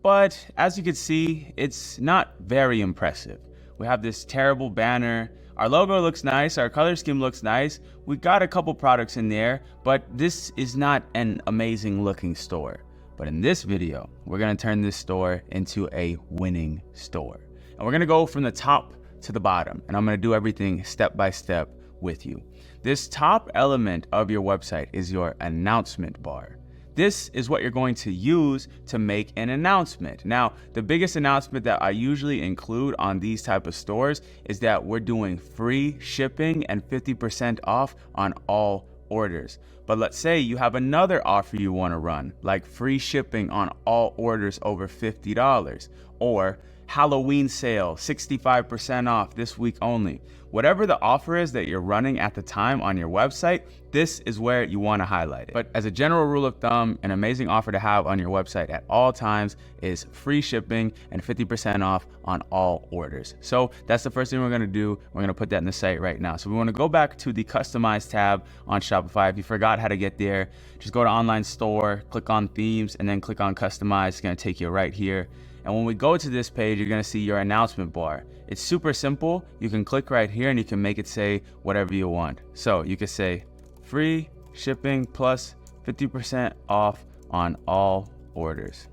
but as you can see, it's not very impressive. We have this terrible banner. Our logo looks nice, our color scheme looks nice. We got a couple products in there, but this is not an amazing looking store. But in this video, we're gonna turn this store into a winning store. And we're gonna go from the top to the bottom, and I'm gonna do everything step by step with you. This top element of your website is your announcement bar. This is what you're going to use to make an announcement. Now, the biggest announcement that I usually include on these type of stores is that we're doing free shipping and 50% off on all orders. But let's say you have another offer you want to run, like free shipping on all orders over $50, or Halloween sale, 65% off this week only. Whatever the offer is that you're running at the time on your website, this is where you want to highlight it. But as a general rule of thumb, an amazing offer to have on your website at all times is free shipping and 50% off on all orders. So that's the first thing we're going to do. We're going to put that in the site right now. So we want to go back to the Customize tab on Shopify. If you forgot how to get there, just go to Online Store, click on Themes, and then click on Customize. It's going to take you right here. And when we go to this page, you're gonna see your announcement bar. It's super simple. You can click right here and you can make it say whatever you want. So you could say free shipping plus 50% off on all orders.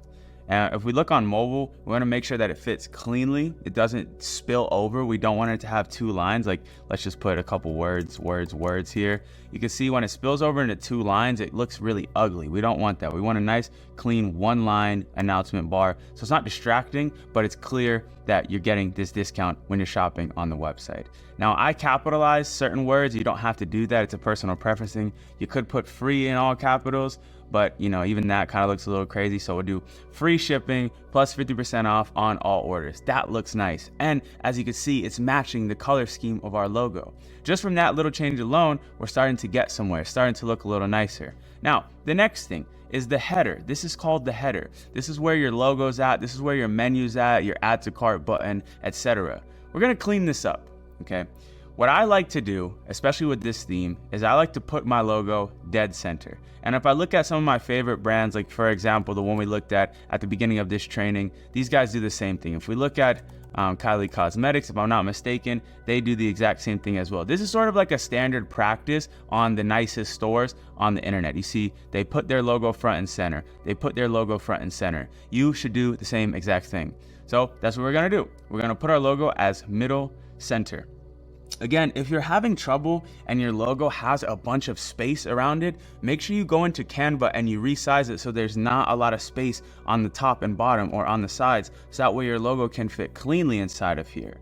And if we look on mobile, we wanna make sure that it fits cleanly. It doesn't spill over. We don't want it to have two lines. Like, let's just put a couple words here. You can see when it spills over into two lines, it looks really ugly. We don't want that. We want a nice, clean one line announcement bar. So it's not distracting, but it's clear that you're getting this discount when you're shopping on the website. Now, I capitalize certain words. You don't have to do that. It's a personal preferencing. You could put free in all capitals, but even that kind of looks a little crazy. So we'll do free shipping plus 50% off on all orders. That looks nice. And as you can see, it's matching the color scheme of our logo. Just from that little change alone, we're starting to get somewhere, starting to look a little nicer. Now, the next thing is the header. This is called the header. This is where your logo's at. This is where your menu's at, your add to cart button, etc. We're gonna clean this up, okay? What I like to do, especially with this theme, is I like to put my logo dead center. And if I look at some of my favorite brands, like for example, the one we looked at the beginning of this training, these guys do the same thing. If we look at Kylie Cosmetics, if I'm not mistaken, they do the exact same thing as well. This is sort of like a standard practice on the nicest stores on the internet. You see, they put their logo front and center. They put their logo front and center. You should do the same exact thing. So that's what we're gonna do. We're gonna put our logo as middle center. Again, if you're having trouble and your logo has a bunch of space around it, make sure you go into Canva and you resize it so there's not a lot of space on the top and bottom or on the sides, so that way your logo can fit cleanly inside of here.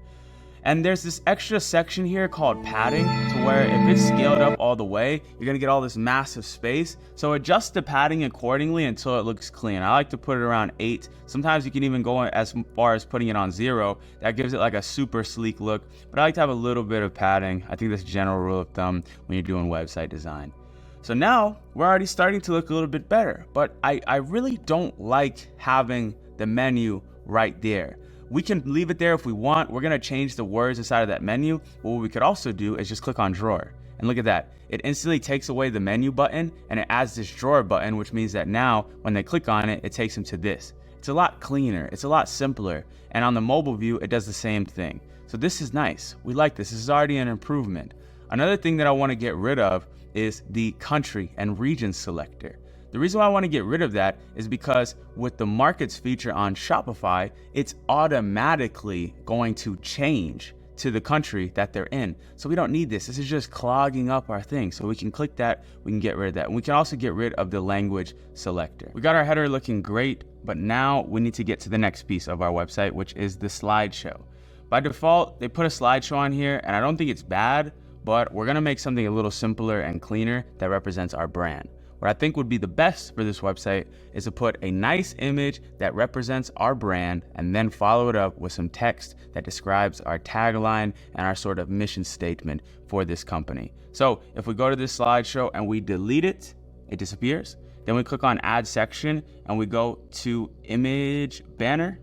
And there's this extra section here called padding, to where if it's scaled up all the way, you're gonna get all this massive space. So adjust the padding accordingly until it looks clean. I like to put it around 8. Sometimes you can even go as far as putting it on 0. That gives it like a super sleek look, but I like to have a little bit of padding. I think that's a general rule of thumb when you're doing website design. So now we're already starting to look a little bit better, but I really don't like having the menu right there. We can leave it there if we want. We're gonna change the words inside of that menu. But what we could also do is just click on drawer. And look at that. It instantly takes away the menu button and it adds this drawer button, which means that now when they click on it, it takes them to this. It's a lot cleaner, it's a lot simpler. And on the mobile view, it does the same thing. So this is nice. We like this. This is already an improvement. Another thing that I wanna get rid of is the country and region selector. The reason why I want to get rid of that is because with the markets feature on Shopify, it's automatically going to change to the country that they're in. So we don't need this. This is just clogging up our thing. So we can click that, we can get rid of that. And we can also get rid of the language selector. We got our header looking great, but now we need to get to the next piece of our website, which is the slideshow. By default, they put a slideshow on here, and I don't think it's bad, but we're gonna make something a little simpler and cleaner that represents our brand. What I think would be the best for this website is to put a nice image that represents our brand and then follow it up with some text that describes our tagline and our sort of mission statement for this company. So if we go to this slideshow and we delete it, it disappears. Then we click on add section and we go to image banner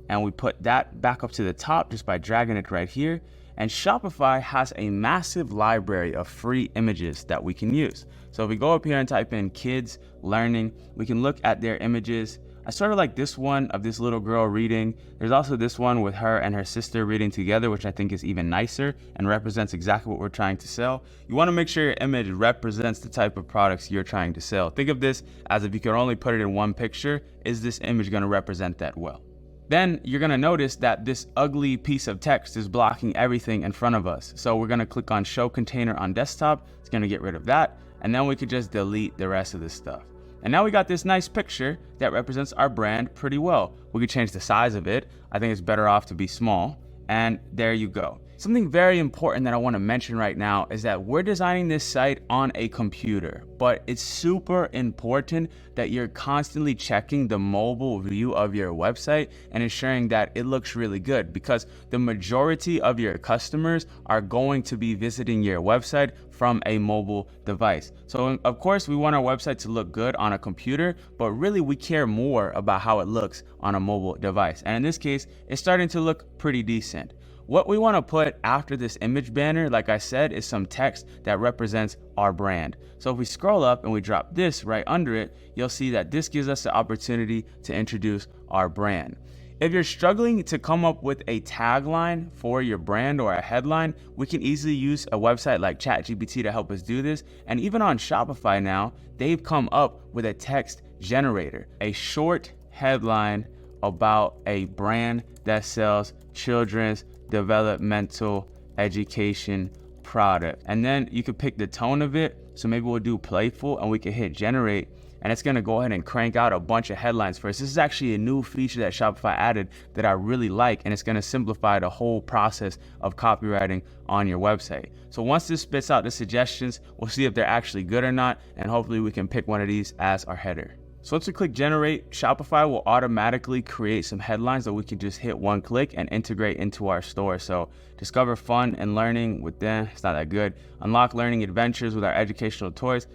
and we put that back up to the top just by dragging it right here. And Shopify has a massive library of free images that we can use. So if we go up here and type in kids learning, we can look at their images. I sort of like this one of this little girl reading. There's also this one with her and her sister reading together, which I think is even nicer and represents exactly what we're trying to sell. You want to make sure your image represents the type of products you're trying to sell. Think of this as if you could only put it in one picture. Is this image going to represent that well? Then you're going to notice that this ugly piece of text is blocking everything in front of us. So we're going to click on show container on desktop. It's going to get rid of that. And then we could just delete the rest of this stuff. And now we got this nice picture that represents our brand pretty well. We could change the size of it. I think it's better off to be small. And there you go. Something very important that I want to mention right now is that we're designing this site on a computer, but it's super important that you're constantly checking the mobile view of your website and ensuring that it looks really good, because the majority of your customers are going to be visiting your website from a mobile device. So of course we want our website to look good on a computer, but really we care more about how it looks on a mobile device. And in this case, it's starting to look pretty decent. What we want to put after this image banner, like I said, is some text that represents our brand. So if we scroll up and we drop this right under it, you'll see that this gives us the opportunity to introduce our brand. If you're struggling to come up with a tagline for your brand or a headline, we can easily use a website like ChatGPT to help us do this. And even on Shopify now, they've come up with a text generator, a short headline about a brand that sells children's developmental education product. And then you could pick the tone of it. So maybe we'll do playful and we can hit generate, and it's going to go ahead and crank out a bunch of headlines for us. This is actually a new feature that Shopify added that I really like, and it's going to simplify the whole process of copywriting on your website. So once this spits out the suggestions, we'll see if they're actually good or not, and hopefully we can pick one of these as our header. So once we click generate, Shopify will automatically create some headlines that we can just hit one click and integrate into our store. So discover fun and learning with them. It's not that good. Unlock learning adventures with our educational toys.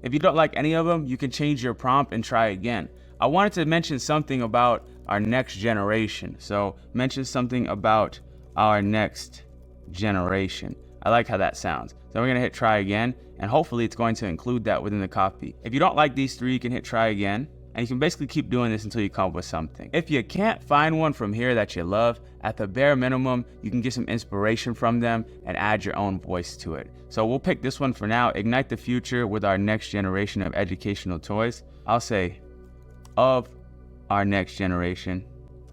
If you don't like any of them, you can change your prompt and try again. I wanted to mention something about our next generation. So mention something about our next generation. I like how that sounds. So we're gonna hit try again, and hopefully it's going to include that within the copy. If you don't like these three, you can hit try again, and you can basically keep doing this until you come up with something. If you can't find one from here that you love, at the bare minimum, you can get some inspiration from them and add your own voice to it. So we'll pick this one for now, ignite the future with our next generation of educational toys. I'll say, of our next generation.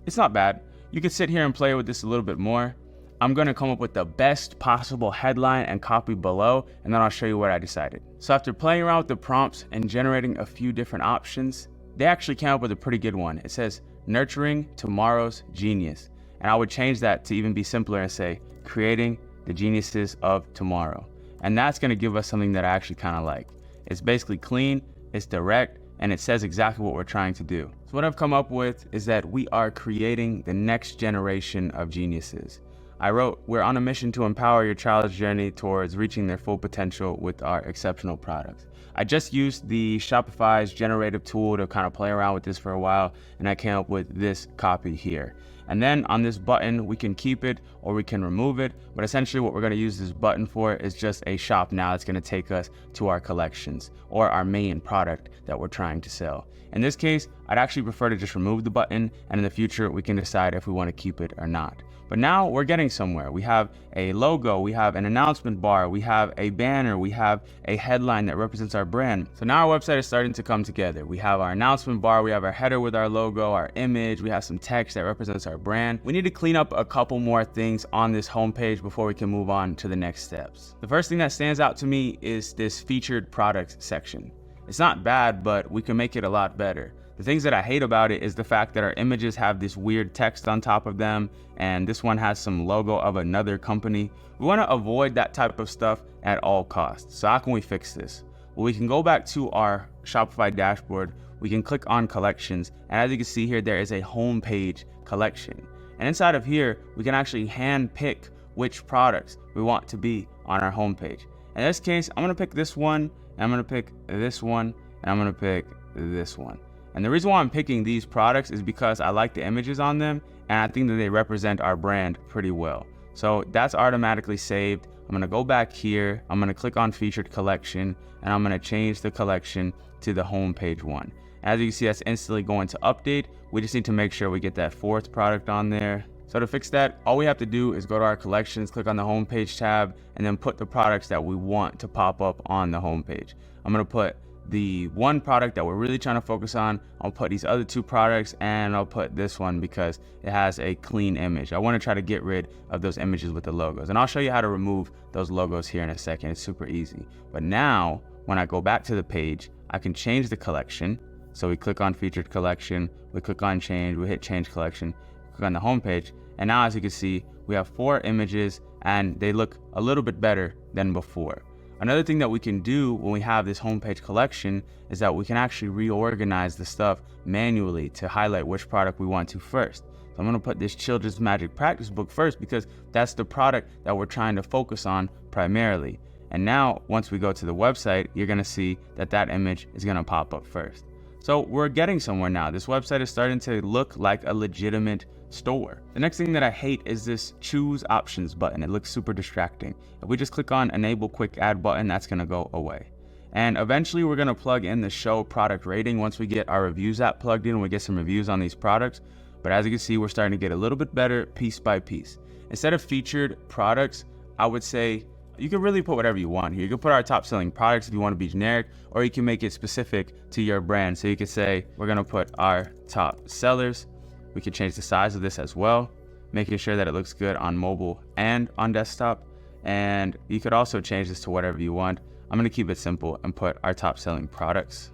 It's not bad. You can sit here and play with this a little bit more. I'm going to come up with the best possible headline and copy below, and then I'll show you what I decided. So after playing around with the prompts and generating a few different options, they actually came up with a pretty good one. It says, nurturing tomorrow's genius. And I would change that to even be simpler and say, creating the geniuses of tomorrow. And that's going to give us something that I actually kind of like. It's basically clean, it's direct, and it says exactly what we're trying to do. So what I've come up with is that we are creating the next generation of geniuses. I wrote, we're on a mission to empower your child's journey towards reaching their full potential with our exceptional products. I just used the Shopify's generative tool to kind of play around with this for a while, and I came up with this copy here. And then on this button, we can keep it or we can remove it. But essentially what we're going to use this button for is just a shop now. It's going to take us to our collections or our main product that we're trying to sell. In this case, I'd actually prefer to just remove the button, and in the future, we can decide if we want to keep it or not. But now we're getting somewhere. We have a logo, we have an announcement bar, we have a banner, we have a headline that represents our brand. So now our website is starting to come together. We have our announcement bar, we have our header with our logo, our image, we have some text that represents our brand. We need to clean up a couple more things on this homepage before we can move on to the next steps. The first thing that stands out to me is this featured products section. It's not bad, but we can make it a lot better. The things that I hate about it is the fact that our images have this weird text on top of them, and this one has some logo of another company. We want to avoid that type of stuff at all costs. So how can we fix this? Well, we can go back to our Shopify dashboard. We can click on collections, and as you can see here, there is a homepage collection. And inside of here, we can actually hand pick which products we want to be on our homepage. In this case, I'm going to pick this one, and I'm going to pick this one, and I'm going to pick this one. And the reason why I'm picking these products is because I like the images on them, and I think that they represent our brand pretty well. So that's automatically saved. I'm gonna go back here, I'm gonna click on featured collection, and I'm gonna change the collection to the homepage one. As you can see, that's instantly going to update. We just need to make sure we get that 4th product on there. So to fix that, all we have to do is go to our collections, click on the homepage tab, and then put the products that we want to pop up on the homepage. I'm gonna put the one product that we're really trying to focus on. I'll put these other 2 products, and I'll put this one because it has a clean image. I want to try to get rid of those images with the logos, and I'll show you how to remove those logos here in a second. It's super easy. But now when I go back to the page, I can change the collection. So we click on featured collection, we click on change, we hit change collection, click on the home page, and now as you can see, we have 4 images and they look a little bit better than before. Another thing that we can do when we have this homepage collection is that we can actually reorganize the stuff manually to highlight which product we want to first. So I'm gonna put this Children's Magic Practice Book first because that's the product that we're trying to focus on primarily. And now, once we go to the website, you're gonna see that that image is gonna pop up first. So we're getting somewhere now. This website is starting to look like a legitimate store. The next thing that I hate is this choose options button. It looks super distracting. If we just click on enable quick add button, that's gonna go away. And eventually we're gonna plug in the show product rating once we get our reviews app plugged in, we get some reviews on these products. But as you can see, we're starting to get a little bit better piece by piece. Instead of featured products, I would say you can really put whatever you want here. You can put our top selling products if you want to be generic, or you can make it specific to your brand. So you could say, we're gonna put our top sellers. We can change the size of this as well, making sure that it looks good on mobile and on desktop. And you could also change this to whatever you want. I'm gonna keep it simple and put our top selling products.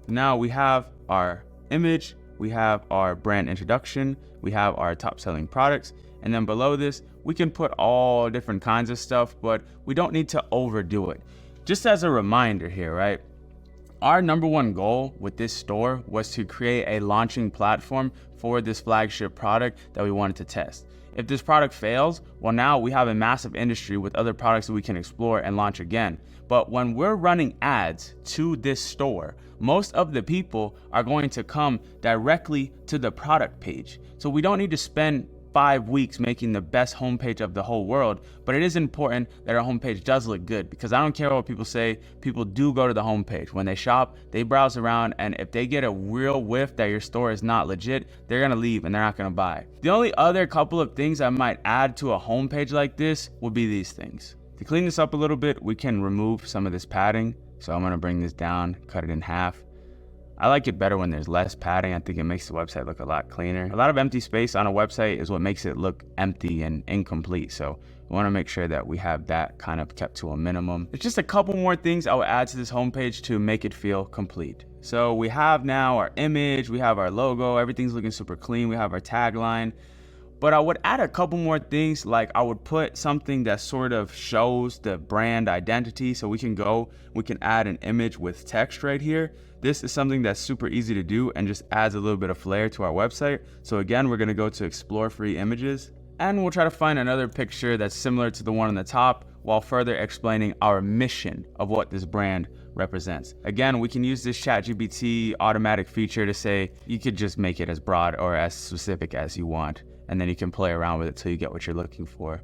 Now we have our image, we have our brand introduction, we have our top selling products, and then below this, we can put all different kinds of stuff, but we don't need to overdo it. Just as a reminder here, right? Our #1 goal with this store was to create a launching platform for this flagship product that we wanted to test. If this product fails, well, now we have a massive industry with other products that we can explore and launch again. But when we're running ads to this store, most of the people are going to come directly to the product page. So we don't need to spend 5 weeks making the best homepage of the whole world, but it is important that our homepage does look good, because I don't care what people say, people do go to the homepage. When they shop, they browse around, and if they get a real whiff that your store is not legit, they're gonna leave and they're not gonna buy. The only other couple of things I might add to a homepage like this would be these things. To clean this up a little bit, we can remove some of this padding. So I'm gonna bring this down, cut it in half. I like it better when there's less padding. I think it makes the website look a lot cleaner. A lot of empty space on a website is what makes it look empty and incomplete. So we want to make sure that we have that kind of kept to a minimum. There's just a couple more things I will add to this homepage to make it feel complete. So we have now our image, we have our logo, everything's looking super clean. We have our tagline. But I would add a couple more things, like I would put something that sort of shows the brand identity. So we can add an image with text right here. This is something that's super easy to do and just adds a little bit of flair to our website. So again, we're gonna go to explore free images, and we'll try to find another picture that's similar to the one on the top while further explaining our mission of what this brand represents. Again, we can use this ChatGPT automatic feature to say, you could just make it as broad or as specific as you want, and then you can play around with it till you get what you're looking for.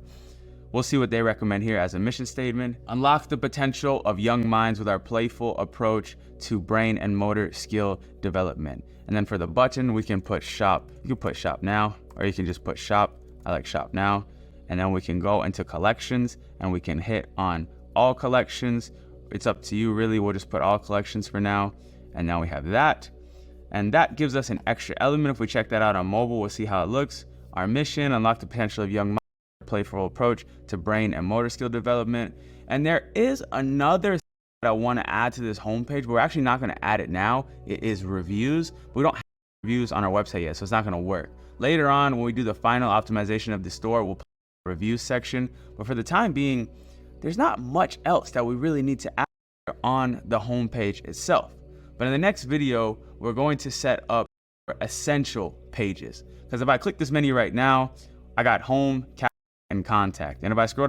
We'll see what they recommend here as a mission statement. Unlock the potential of young minds with our playful approach to brain and motor skill development. And then for the button, we can put shop. You can put shop now, or you can just put shop. I like shop now. And then we can go into collections and we can hit on all collections. It's up to you really. We'll just put all collections for now. And now we have that. And that gives us an extra element. If we check that out on mobile, we'll see how it looks. Our mission, unlock the potential of young minds, playful approach to brain and motor skill development. And there is another thing that I want to add to this homepage, but we're actually not going to add it now. It is reviews. We don't have reviews on our website yet, so it's not going to work. Later on, when we do the final optimization of the store, we'll put a reviews section. But for the time being, there's not much else that we really need to add on the homepage itself. But in the next video, we're going to set up essential pages. Because if I click this menu right now, I got home, and contact. And if I scroll